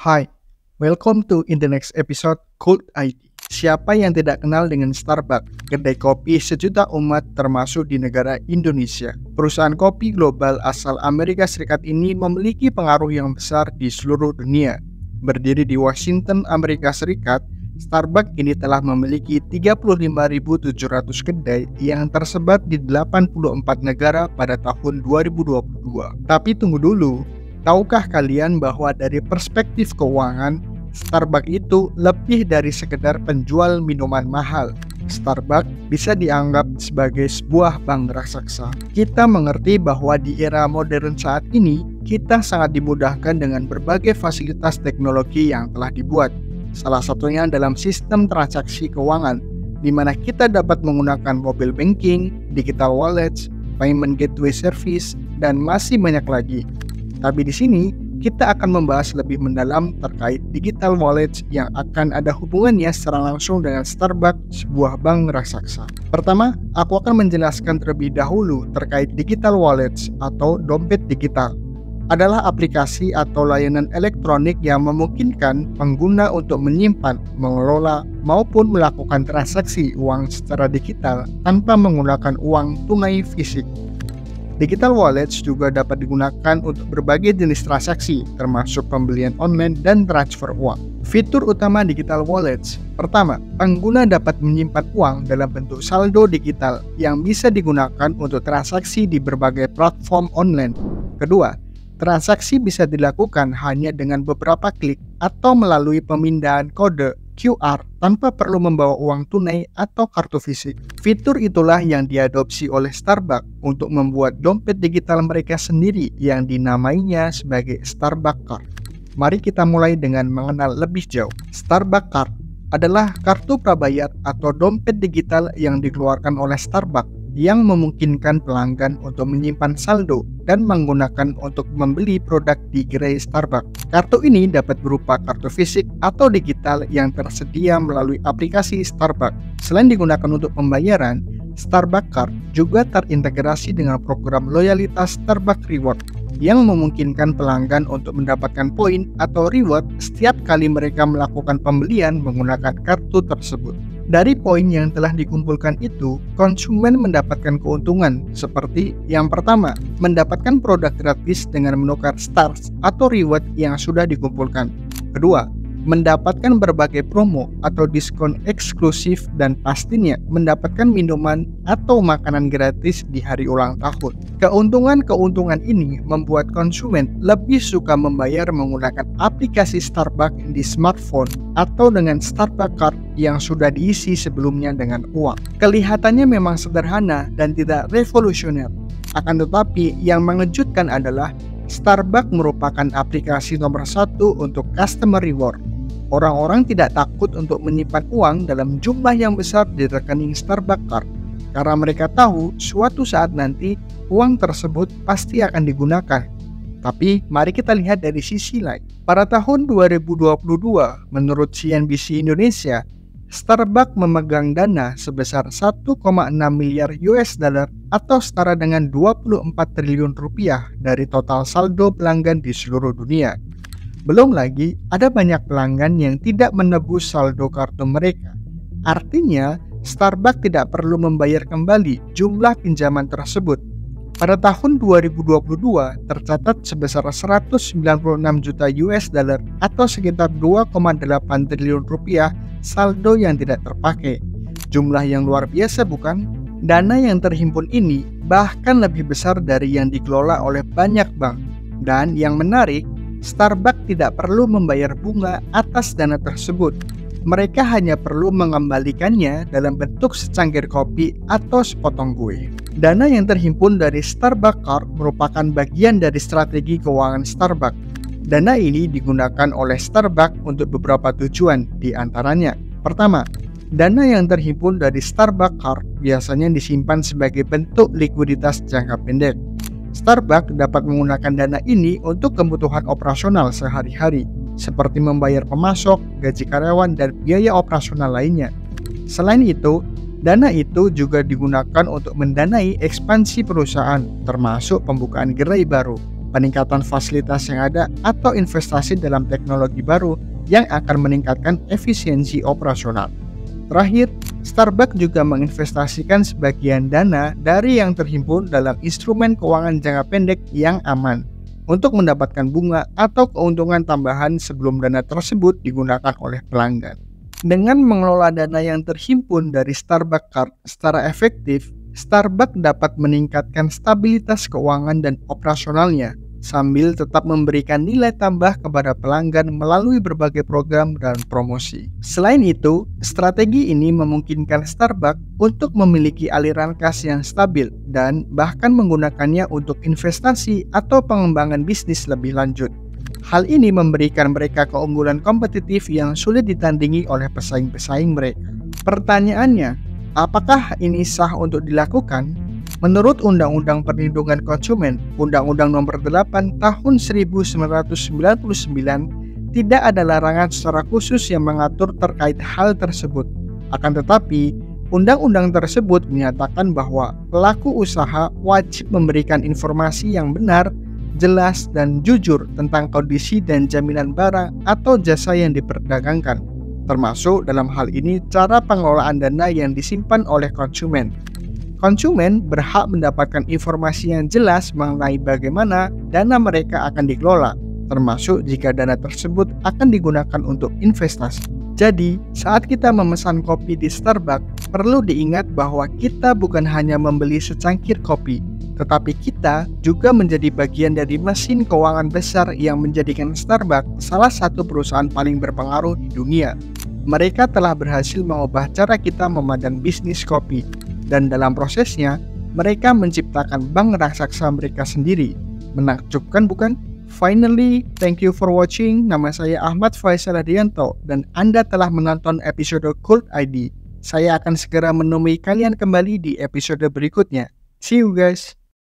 Hi, welcome to in the next episode Cult IT. Siapa yang tidak kenal dengan Starbucks, kedai kopi sejuta umat termasuk di negara Indonesia. Perusahaan kopi global asal Amerika Serikat ini memiliki pengaruh yang besar di seluruh dunia. Berdiri di Washington, Amerika Serikat, Starbucks ini telah memiliki 35.700 kedai yang tersebar di 84 negara pada tahun 2022. Tapi tunggu dulu, tahukah kalian bahwa dari perspektif keuangan, Starbucks itu lebih dari sekedar penjual minuman mahal. Starbucks bisa dianggap sebagai sebuah bank raksasa. Kita mengerti bahwa di era modern saat ini, kita sangat dimudahkan dengan berbagai fasilitas teknologi yang telah dibuat. Salah satunya dalam sistem transaksi keuangan, di mana kita dapat menggunakan mobile banking, digital wallets, payment gateway service, dan masih banyak lagi. Tapi di sini, kita akan membahas lebih mendalam terkait digital wallets yang akan ada hubungannya secara langsung dengan Starbucks, sebuah bank raksasa. Pertama, aku akan menjelaskan terlebih dahulu terkait digital wallets atau dompet digital. Adalah aplikasi atau layanan elektronik yang memungkinkan pengguna untuk menyimpan, mengelola, maupun melakukan transaksi uang secara digital tanpa menggunakan uang tunai fisik. Digital wallets juga dapat digunakan untuk berbagai jenis transaksi, termasuk pembelian online dan transfer uang. Fitur utama digital wallets: pertama, pengguna dapat menyimpan uang dalam bentuk saldo digital yang bisa digunakan untuk transaksi di berbagai platform online. Kedua, transaksi bisa dilakukan hanya dengan beberapa klik atau melalui pemindahan kode QR tanpa perlu membawa uang tunai atau kartu fisik. Fitur itulah yang diadopsi oleh Starbucks untuk membuat dompet digital mereka sendiri yang dinamainya sebagai Starbucks Card. Mari kita mulai dengan mengenal lebih jauh. Starbucks Card adalah kartu prabayar atau dompet digital yang dikeluarkan oleh Starbucks yang memungkinkan pelanggan untuk menyimpan saldo dan menggunakan untuk membeli produk di gerai Starbucks. Kartu ini dapat berupa kartu fisik atau digital yang tersedia melalui aplikasi Starbucks. Selain digunakan untuk pembayaran, Starbucks Card juga terintegrasi dengan program loyalitas Starbucks Reward yang memungkinkan pelanggan untuk mendapatkan poin atau reward setiap kali mereka melakukan pembelian menggunakan kartu tersebut. Dari poin yang telah dikumpulkan itu, konsumen mendapatkan keuntungan seperti yang pertama, mendapatkan produk gratis dengan menukar stars atau reward yang sudah dikumpulkan. Kedua, mendapatkan berbagai promo atau diskon eksklusif, dan pastinya mendapatkan minuman atau makanan gratis di hari ulang tahun. Keuntungan-keuntungan ini membuat konsumen lebih suka membayar menggunakan aplikasi Starbucks di smartphone atau dengan Starbucks Card yang sudah diisi sebelumnya dengan uang. Kelihatannya memang sederhana dan tidak revolusioner. Akan tetapi yang mengejutkan adalah Starbucks merupakan aplikasi nomor satu untuk customer reward. Orang-orang tidak takut untuk menyimpan uang dalam jumlah yang besar di rekening Starbucks Card karena mereka tahu suatu saat nanti uang tersebut pasti akan digunakan. Tapi mari kita lihat dari sisi lain. Pada tahun 2022, menurut CNBC Indonesia, Starbucks memegang dana sebesar 1,6 miliar US dollar atau setara dengan 24 triliun rupiah dari total saldo pelanggan di seluruh dunia. Belum lagi, ada banyak pelanggan yang tidak menebus saldo kartu mereka. Artinya, Starbucks tidak perlu membayar kembali jumlah pinjaman tersebut. Pada tahun 2022, tercatat sebesar 196 juta US dollar atau sekitar 2,8 triliun rupiah saldo yang tidak terpakai. Jumlah yang luar biasa, bukan? Dana yang terhimpun ini bahkan lebih besar dari yang dikelola oleh banyak bank. Dan yang menarik, Starbucks tidak perlu membayar bunga atas dana tersebut. Mereka hanya perlu mengembalikannya dalam bentuk secangkir kopi atau sepotong kue. Dana yang terhimpun dari Starbucks Card merupakan bagian dari strategi keuangan Starbucks. Dana ini digunakan oleh Starbucks untuk beberapa tujuan, di antaranya. Pertama, dana yang terhimpun dari Starbucks Card biasanya disimpan sebagai bentuk likuiditas jangka pendek. Starbucks dapat menggunakan dana ini untuk kebutuhan operasional sehari-hari, seperti membayar pemasok, gaji karyawan, dan biaya operasional lainnya. Selain itu, dana itu juga digunakan untuk mendanai ekspansi perusahaan, termasuk pembukaan gerai baru. peningkatan fasilitas yang ada, atau investasi dalam teknologi baru yang akan meningkatkan efisiensi operasional. Terakhir, Starbucks juga menginvestasikan sebagian dana dari yang terhimpun dalam instrumen keuangan jangka pendek yang aman untuk mendapatkan bunga atau keuntungan tambahan sebelum dana tersebut digunakan oleh pelanggan. Dengan mengelola dana yang terhimpun dari Starbucks Card secara efektif, Starbucks dapat meningkatkan stabilitas keuangan dan operasionalnya sambil tetap memberikan nilai tambah kepada pelanggan melalui berbagai program dan promosi. Selain itu, strategi ini memungkinkan Starbucks untuk memiliki aliran kas yang stabil dan bahkan menggunakannya untuk investasi atau pengembangan bisnis lebih lanjut. Hal ini memberikan mereka keunggulan kompetitif yang sulit ditandingi oleh pesaing-pesaing mereka. Pertanyaannya, apakah ini sah untuk dilakukan? Menurut Undang-Undang Perlindungan Konsumen, Undang-Undang Nomor 8 Tahun 1999, tidak ada larangan secara khusus yang mengatur terkait hal tersebut. Akan tetapi, undang-undang tersebut menyatakan bahwa pelaku usaha wajib memberikan informasi yang benar, jelas, dan jujur tentang kondisi dan jaminan barang atau jasa yang diperdagangkan, termasuk dalam hal ini cara pengelolaan dana yang disimpan oleh konsumen. Konsumen berhak mendapatkan informasi yang jelas mengenai bagaimana dana mereka akan dikelola, termasuk jika dana tersebut akan digunakan untuk investasi. Jadi, saat kita memesan kopi di Starbucks, perlu diingat bahwa kita bukan hanya membeli secangkir kopi, tetapi kita juga menjadi bagian dari mesin keuangan besar yang menjadikan Starbucks salah satu perusahaan paling berpengaruh di dunia. Mereka telah berhasil mengubah cara kita memandang bisnis kopi, dan dalam prosesnya, mereka menciptakan bank raksasa mereka sendiri. Menakjubkan bukan? Finally, thank you for watching. Nama saya Ahmad Faisal Hadianto, dan Anda telah menonton episode Cult ID. Saya akan segera menemui kalian kembali di episode berikutnya. See you guys!